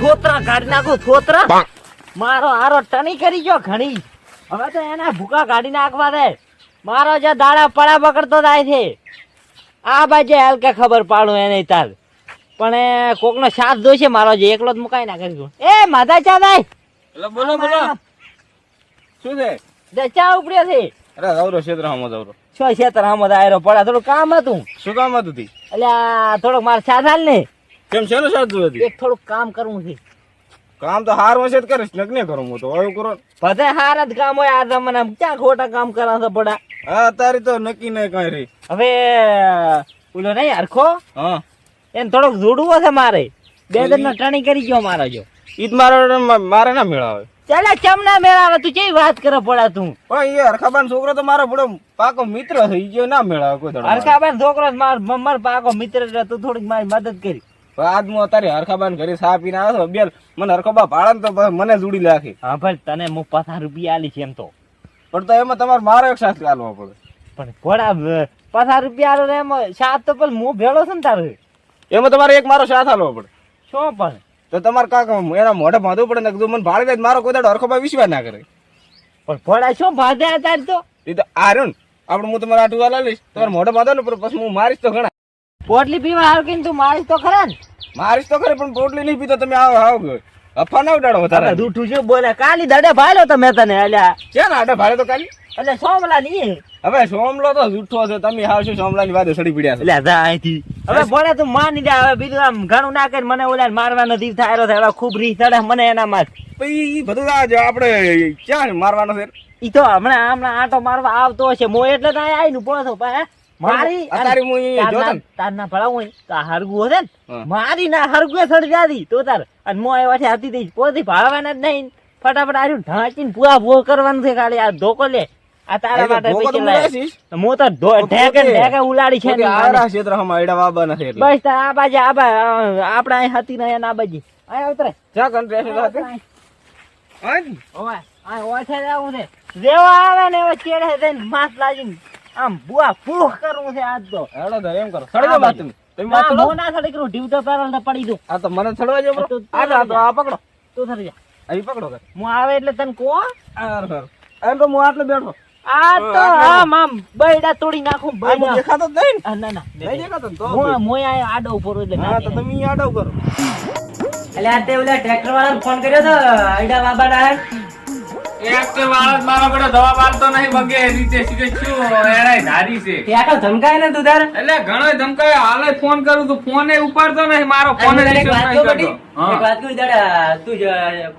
છોતરા કાઢી નાખું છોતરા. મારો હારો ટની કરી ગયો ઘણી. હવે તો એના ભૂકા કાઢી નાખવા દે. મારો જે દાડા પડા પકડતો જાય છે આ બાજુ હલકે ખબર પાડું એને તાર. પણ એ કોકનો સાથ જોઈશે મારો જે એકલો જ મુકાઈ નાખે. એ માધા ચા થાય. એટલે બોલો બોલો શું છે ચા ઉપડ્યો છે. અરે આવરો ક્ષેત્ર હમો આવરો છો ક્ષેત્ર હમો આયરો પડ્યા. થોડું કામ હતું. શું કામ હતું તી એટલે થોડોક મારે સાથ હાલ ને. કેમ શેનો સાથ જોયો તી એક થોડુંક કામ કરવું છે. કામ તો હાર વસે જ કરીશ નગ્ને કરું હું તો હવે કરો બધે હારા જ કામ હોય. આ તમને ક્યાં ખોટા કામ કરાવતા પડા. હા તારી તો નક્કી નહીં કઈ રહી હવે ઓલો નહીં હરખો હા એને થોડોક જોડવો છે મારે. બે દિન નો ટણી કરી ગયો મારો જો. ઈદ મારે ના મેળાવે ચાલે ચમ ના મેળાવે. તું કેવી વાત કરે પડા તું. પણ એ હરખાબાન છોકરો તો મારો બડો પાકો મિત્ર છે ઈ જો ના મેળાવે કોઈ દડો હરખાબાન છોકરો માર પાકો મિત્ર એટલે તું થોડીક મારી મદદ કરી. આજ હું અત્યારે હરખાબાન ઘરે સા પીને આવ્યો બેલ મને હરખાબા ભાડા ને તો મને જોડી નાખી. હા ભાઈ તને હું 50 રૂપિયા આલી છે એમ તો. પણ તો એમાં તમારે મારો એક સાથ આલવો પડે. પણ ઘોડા 50 રૂપિયા આલો એમાં સાત તો પણ હું ભેળો છું ને તારે. એમાં તમારે એક મારો સાથ આલવો પડે. શું પણ તો તમારે કાક એના મોઢે બાંધવું પડે ને કીધું મને ભાડે દે મારો કોઈ દાડો હરખાબા વિશ્વાસ ના કરે. પણ ઘોડા શું બાંધે તાર તો. એ તો આ રહ્યો ને આપણે હું તમારે આટું વાલા લઈશ તમારે મોઢે બાંધો ને પછી હું મારીશ તો ઘણા. પોટલી પીવા હાલ કઈ તું મારીશ તો ખરા ને. મારીશ તો ખરે પણ પોટલી નહીં પીતો તમે આવો અફા ના ઉડાડો વધારે. દૂઠું શું બોલે. કાલી દડે ભાયલો તો મેં તને અલ્યા. છે ને આડે ભાડે તો કાલી એટલે સોમલા ની. હવે સોમલો તો જૂઠો છે તમે આવશો સોમલા ની વાદે સડી પડ્યા છે. એટલે જા અહીંથી. હવે બોલે તું માની જા. હવે બીજું આમ ઘણું ના કરી મને ઓલા મારવાનો દીવ થાય હવે ખૂબ રીહ ચડે મને એના માં. ઈ બધું આજ આપણે ક્યાં મારવાનો છે ઈ તો હમણાં આટો મારવા આવતો હશે. મો એટલે તો આઈ નું પોળો મારી અત્યારે હું જોતો ને તાર ના ભળાવું તો હરગું હશે ને મારી ના હરગું સડી જાતી તો તાર. અને મો એવા હતી દઈશ પોતી ભાળવાના જ નહીં. ફટાફટ આર્યું ઢાંચીને પૂરા ભો કરવાનું છે. ખાલી આ ધોકો લે આ તારા માટે હું તો ઢેકે ઉલાડી છે બસ આ બાજુ આપડે અહીં હતી ને એના બાજુ આ ઉતરે જેવા આવે ને એવા ચેડે થઈને માસ લાગીને આમ બુઆ ફૂહ કરવું છે આજ તો. એમ કરો સડી ના સડી કરું ઢીવ તો પેલા પડી દઉં. આ તો મને ચડવા જેવો આ પકડો તું થરી જા અહીં પકડો હું આવે એટલે તને કો એમ તો હું આટલે બેઠો આ તો આમ આમ બૈડા તોડી નાખું. દેખાતો જ નહીં ના ના નહીં દેખાતો તો મોય આડો ઉપર એટલે હા તો તમે આડો કરો. એટલે આ તે ઓલા ટ્રેક્ટર વાળાને ફોન કર્યો તો આઈડા બાબા ના ટ્રેક્ટર વાળા મારો બેટો દવા પાલતો નહીં બગે રીતે સીધે શું એને ધારી છે ટ્રેક્ટર ધમકાય ને તું તાર. એટલે ઘણો ધમકાય હાલે ફોન કરું તો ફોન એ ઉપાડતો નહીં મારો ફોન એક વાત કહું દાડા તું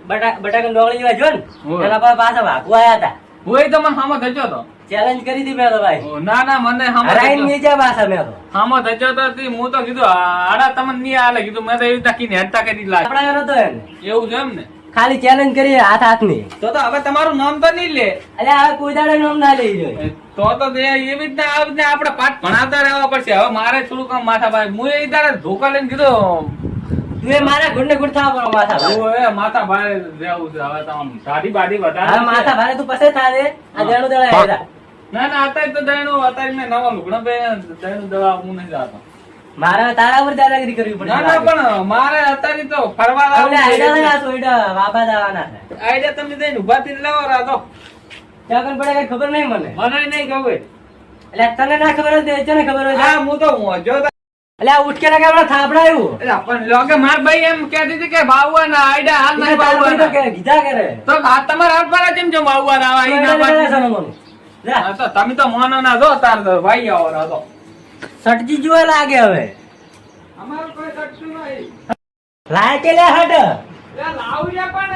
બટાકા ડોગળી જેવા જો ને એના પર પાછા ભાગવા આયા હતા. હોય તો મને હામો થજો તો ચેલેન્જ કરી હતી મેં તો ભાઈ. ના ના મને હરાઈને નીચે પાછા મેં તો હામો થજો તો હું તો કીધું આડા તમને નહીં હાલે કીધું મેં તો એવી તાકીને હેડતા કરી લાગ આપડા નતો એવું છે એમ ને. ખાલી ચેલેન્જ કરી હાથ હાથની. તો હવે તમારું નામ તો નહીં લે એટલે હવે કોઈ દાડે નામ ના લઈ જોઈએ. તો એવી રીતના આપણે પાઠ ભણાવતા રહેવા પડશે. હવે મારે થોડું કામ માથા ભાઈ હું એ તારે ધોકા લઈને કીધું તું એ મારા ગુંડે ગુંડ થવા પડો માથા ભાઈ. માથા ભાઈ રહેવું છે હવે તમારું દાઢી બાઢી વધારે હા માથા ભારે તું પછી થાય આ દેણું દળા ના ના અત્યારે તો દયણું અત્યારે મેં નવા લુગડા બે દયણું દવા હું નહીં જાતો. મારે તારા ઉપર દાદાગીરી કરવી પડે. ના ના પણ મારે અત્યારે તો ફરવા વાપા જવાના આઈડિયા તમે દઈને ઉભા થઈને લાવો રાતો ત્યાં પડે કઈ ખબર નહીં મને. મને નહીં ખબર એટલે તને ના ખબર હોય તને ખબર હોય. હા હું તો જો એટલે આ ઉઠકે લાગે આપડે થાપડાયું એટલે પણ લોકે માર ભાઈ એમ કહેતી હતી કે બાવવાના આઈડિયા હાલ નહીં બાવવાના કીધા કરે તો હાથ તમારા હાથ પર જેમ જેમ બાવવાના આવા ઈ ના પાછી તો તમે તો મોનો ના જો તાર તો ભાઈ આવો રાતો સટજી જોવા લાગે હવે અમારું કોઈ સટતું નહીં. લાય કે લે હટ લાવ્યા પણ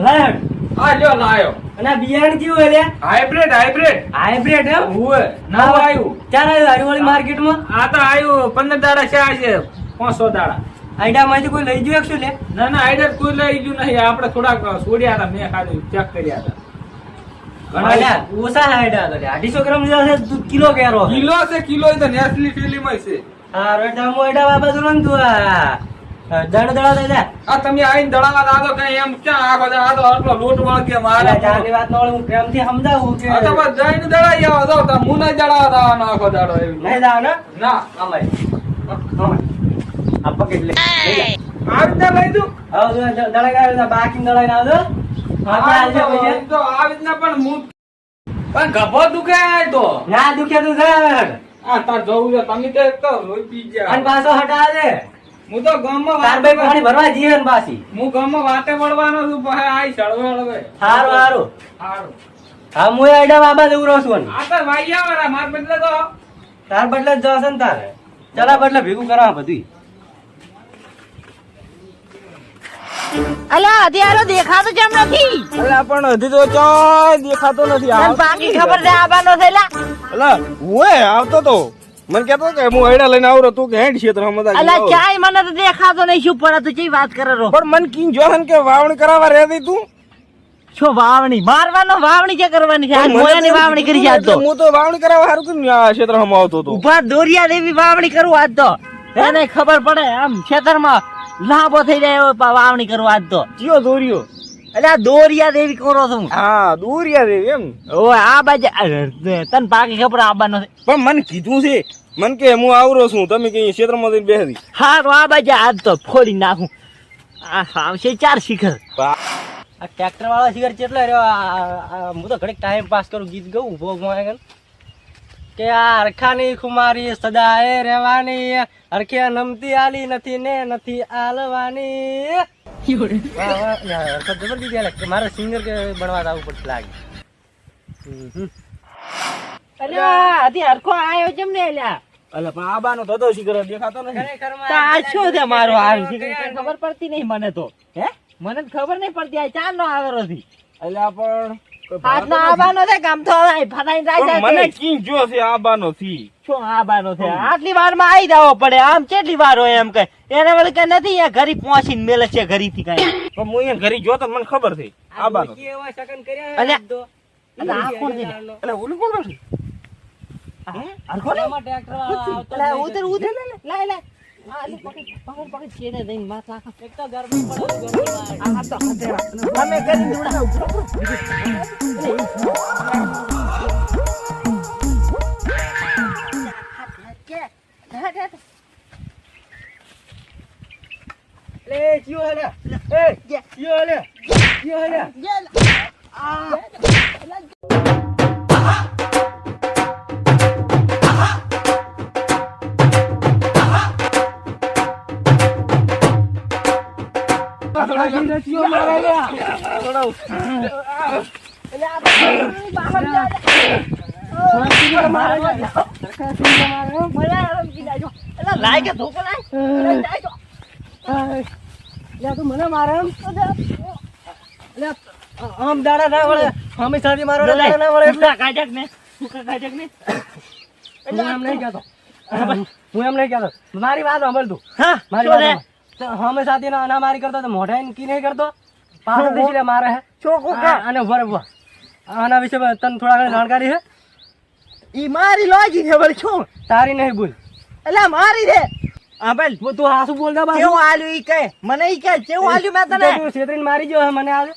લાય હટ આ જો લાયો અને આ બિયારણ કેવું એટલે હાઇબ્રિડ હાઇબ્રિડ હે હુએ નવું આવ્યું. ચાલ હરિવાળી માર્કેટમાં આ તો આવ્યું 15 દાડા છે આજે 500 દાડા. આઈડા માંથી કોઈ લઈ ગયું શું લે. ના ના આઈડિયા કોઈ લઈ ગયું નહીં. આપણે થોડાક છોડ્યા હતા મેં ખાલી ચેક કર્યા હતા. ઓછા આઈડા તો 250 ગ્રામ લીધા છે તું કિલો કેરો કિલો છે કિલો તો નેસલી ફિલ્મ છે. હા રોટા મોઈડા બાબા તું તું દડા દે આ તમે આઈને દડાવા દાદો કઈ એમ ક્યાં આખો દાડો આટલો લોટ વળગે મારે ચાની વાત નો હું પ્રેમથી સમજાવું કે આ તમે જઈને દડાઈ આવો તો હું નહીં દડાવા દાવાનો આખો દાડો એવી નહીં દાવ ને ના અમાય આ પકડ લે લઈ લે. આવી રીતના લઈ દઉં આવો જો દળાઈ બાકી દળાઈ આવજો હા આલજો પૈસા તો આવી રીતના પણ ગભો દુખે આય તો ના દુખે તું સર આ તાર જવું છે તમે તો એક તો લોહી પી ગયા અને પાછો હટા દે હું તો ગામમાં તાર ભાઈ પાણી ભરવા જઈએ ને પાછી હું ગામમાં વાતે વળવાનો છું પછી આઈ ચડવે હળવે સારું સારું સારું હા હું આઈડા બાબા જવું રહું છું આ તો ભાઈ આવાના માર બદલે તો તાર બદલે જ જશે ને તારે ચલા બદલે ભેગું કરવા બધું અલા અત્યારે દેખાતો કેમ નથી અલા પણ હજી તો ચાય દેખાતો નથી તને બાકી ખબર છે આબાનો છે લા અલા ઓય આવતો તો મને કહેતો કે હું આઈડા લઈને આવરો તું કે હેડ ક્ષેત્ર મજા અલા ક્યાંય મને તો દેખાતો નહીં શું પડે તું ચી વાત કરે રો પણ મન કીન જોહન કે વાવણી કરાવવા રહેતી તું શું વાવણી મારવાનો વાવણી કે કરવાની છે આ મોયાની વાવણી કરી આજ તો હું તો વાવણી કરાવવા હારું તું આ ક્ષેત્રમાં આવતો તો ઉભા દોરિયા દેવી વાવણી કરું આજ તો એને ખબર પડે આમ ખેતરમાં લાભો થઈ જાય એવો વાવણી કરું આજ તો જીઓ દોર્યો અલ્યા દોરિયા દેવી કરો છું હા દોર્યા દેવી એમ ઓય આ બાજુ તને પાકી ખબર આબાનો છે પણ મને કીધું છે મન કે હું આવરો છું તમે કે ક્ષેત્રમાં જઈને બેસી હારું આ બાજુ આજ તો ફોડી નાખું આ આવશે 4 શિખર આ ટ્રેક્ટર વાળો શિખર કેટલો રહ્યો હું તો ઘડીક ટાઈમ પાસ કરું ગીત ગાઉં ઉભો મોય કે આ હરખાની ખુમારી સદાએ રહેવાની હરખે નમતી આલી નથી ને નથી આલવાની જબર દીધી આલે કે મારે સિંગર કે બનવા જવું પડશે લાગે અલ્યા આથી હરખો આયો જેમ ને અલ્યા અલે પણ આબાનો ધધો શિખર દેખાતો નથી તો આ શું છે મારો આ શિખર કઈ ખબર પડતી નહીં મને તો હે મને તો ખબર નહીં પડતી આ ચાર નો આવેલો છે અલ્યા પણ આજનો આબાનો છે ગામ તો ફટાઈ જાય પણ મને કીન જો છે આબાનો થી શું આબાનો છે આટલી વાર માં આવી જવો પડે આમ કેટલી વાર હોય એમ કઈ એને વળી કઈ નથી આ ઘરી પહોંચીને મેલે છે ઘરી થી કઈ પણ હું અહીંયા ઘરે જોતો મને ખબર છે આબાનો અલ્યા આ કોણ છે એટલે ઓલું કોણ છે હરખો ને અલ્યા ઉધર ઉધર લાય લાય હા લે પકડ પકડ છેડે દઈને માથ રાખો એક તો ગરમી પડે આ તો અમે કરી દોડા લે જીઓ હેલે એ જીઓ હેલે જીઓ હેલે મને મારે આમ દાડા ના વળે હંમેશા મારો દાડા ના વળે કાજક ને હું એમ નહીં કહેતો મારી વાત સાંભળ તું હા મારી વાત હંમેશા ના મારી કરતો તો મોઢા કી નહીં કરતો પાછળ દેશી મારે હે અને ઉભા ઉભા આના વિશે તને થોડા ઘણી જાણકારી છે ઈ મારી લોજી છે બોલ શું તારી નહીં ભૂલ એટલે મારી રે હા ભાઈ તું હાસુ બોલતા બાજુ કેવું આલ્યું ઈ કહે મને ઈ કહે કેવું આલ્યું મેં તને તું છેતરીને મારી ગયો મને આજે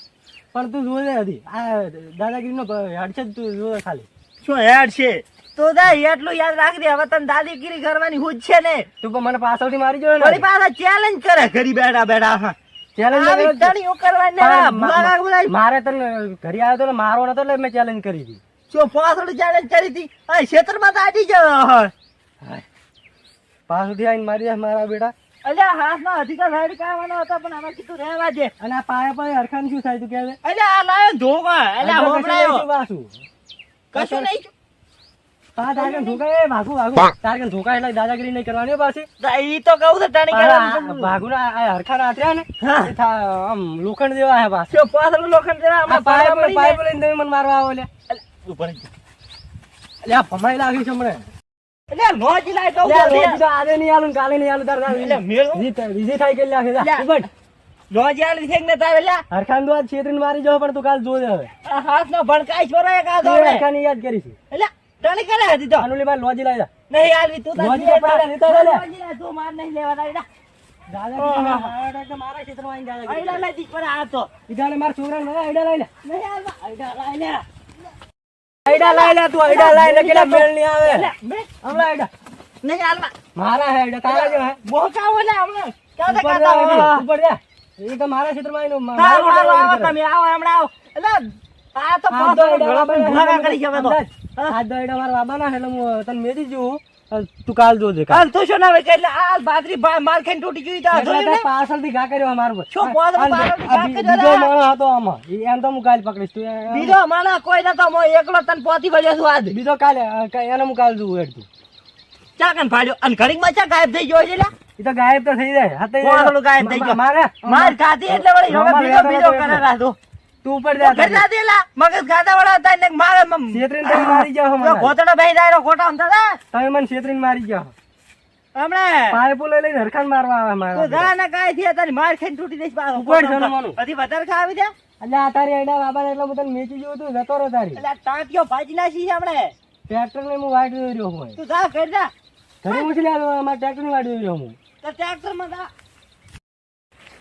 પણ તું જોઈ હતી આ દાદાગીરીનો હેડ છે તું જોવે ખાલી શું હેડ છે તો દા એટલું યાદ રાખ દે હવે તને દાદીગીરી કરવાની હુજ છે ને તું પણ મને પાછળથી મારી ગયો મારી પાસે ચેલેન્જ કરે ઘરી બેઠા બેઠા હા ચેલેન્જ આવી તણીઓ કરવાની ના મુલાકાત બોલાવી મારે તને ઘરે આવ્યો તો ને મારવો નતો એટલે મેં ચેલેન્જ કરી હતી શું પાછળ ચેલેન્જ કરી હતી આ ક્ષેત્રમાં તો આડી જ પાછળથી આવીને મારી જાય મારા બેટા અલ્યા હાથમાં અધિકાર સાઈડ કાવાનો હતો પણ આમાં કીધું રહેવા દે અને આ પાયા પર હરખાન શું થાય તું કહે અલ્યા આ લાયો ધોકા અલ્યા હોબળાયો પાછું કશું નહીં તારગન ધોકા એ ભાગુ તારગન ધોકા એટલે દાદાગીરી નહીં કરવાની હો પાછી ઈ તો કહું તો ટાણી કરવાનું ભાગુ ના આ હરખાના આત્ર્યા ને આમ લોખંડ જેવા હે પાછું શું પાછળ લોખંડ જરા આ પાઇપ લઈને તમે મને મારવા આવો લે ઉપર અલ્યા ભમાઈ લાગી છે મને અલ્યા નોજી લાય તો આજે નહીં આલું કાલે નહીં આલું તાર એટલે મેળ બીજી થાય કે લાગે નોજી આલી છે ને તારે લ્યા હરખાન દો છેતરીને મારી જાવ પણ તું કાલ જોજે હવે આ હાથનો ભણકાઈ છોરાય કા દો હરખાની યાદ કરી છે એટલે ટાણી કરે હતી તો આનુલી બાર લોજી લાવી નહીં આલવી તું નોજી તો પાડે નહીં તો લે નોજી લાય તું માર નહીં લેવા દાદા દાદા મારા ક્ષેત્રમાં આવીને દાદા આઈડા લઈ દી પર આ તો ઈડાને મારા છોકરાને આઈડા લઈ લે નહીં આલવા આઈડા લઈ લે આઈડા લઈ લે તું આઈડા લઈ લે કેલા મેળ નહીં આવે મે હમણાં આઈડા નહીં આલવા મારા હે એટલે તારા જો હે બોકા ઓલે હમણાં ક્યાં ઉપર કાતા જા, હોય? ઉપર જા. એ તો મારા ક્ષેત્રમાં આવીને સારું, સારું, આવો કરે. તમે આવો હમણાં આવો એટલે આ તો હાથ પાછો દોયડા ઘણા બધા બાબાના ભૂકા કરી છે હવે તો. અંદાજ. હાથ દોયડા મારા બાબાના એટલે હું તને મેદી જોઉં અને તું કાલ જોજે કાલ. હાલ તું શું ના હોય એટલે આ બાજરી માર ખાઈને તૂટી ગઈ તો આ એટલે જોયું તાર ને? પાછળથી ઘા કર્યો અમારું પર. શું પાછળ અને પાછળથી આ ઘા બીજો કર્યો રે? માણસ હતો આમાં. એમ તો હું કાલ પકડીશ તું બીજો માણસ કોઈ નતો મો એકલો તને પોતી વળ્યો છું આજ બીજો કાલે એને હું કાલ જોઉં હેડ તું. ચા કન ફાડ્યો અને ઘડીકમાં ચા ગાયબ થઈ ગયો છે લ્યા? એ તો ગાયબ તો થઈ જાય. હા તો એ- કોણ ઓલું ગાયબ થઈ ગયો? મારે માર ખાધી એટલે વળી હવે મારે બીજો બીજો એટલે કરે રાતો તું ઉપર જા ઘર ના દેલા મગજ ગાતા વાળા હતા ને મારે છેતરીને તમે મારી જાઓ તો મને. ગોતડો બેહી જાય ખોટા હમતા હતા તમે મને છેતરીને મારી જાઓ. હમણે પાઇપો લઈ લઈને હરખાન મારવા આવે તું મારા. જા ને કાંઈ થી તારી માર ખાઈને તૂટી જઈશ પાછો. ઉપર જવાનું માનું. હજી વધારે ખાવી દે એટલે આ તારી આઈડા બાબાને એટલે હું તને મેચી જોઉં તું જતો રહો તારી. એટલે આ ટાંટિયો ભાજી નાખી છે હમણે ટ્રેક્ટર ને હું વાડી રહ્યો હું. તું જા ઘર જા ઘરે ઉછળી આવ્યો અમારા ટ્રેક્ટર ની વાડી રહ્યો હું. તો ટ્રેક્ટર માં જા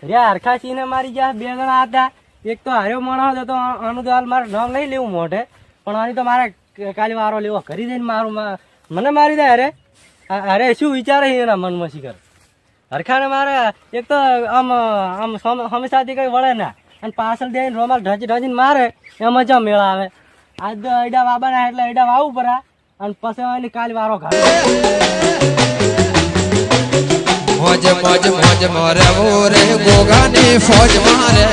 રે હરખા સિંહ ને મારી ગયા બે જણા હતા. એક તો હાર્યો માણસ હતો આનું તો હાલ મારે નામ નહીં લેવું મોઢે પણ આની તો મારે કાલે વારો લેવો કરી દઈને મારું મને મારી દે અરે અરે શું વિચારે છે એના મનમાં શીખર હરખાને મારે એક તો આમ હંમેશાથી કઈ વળે ના અને પાછળ જઈને રોમાલ ઢજીને મારે એમાં જ મેળા આવે. આજ તો અડા બાબાના એટલે અડા વાવું પરા અને પછી એની કાલે વારો ઘાડે. મોજ મોજ મોજ મોરે મોરે ગોગાની ફોજ મારે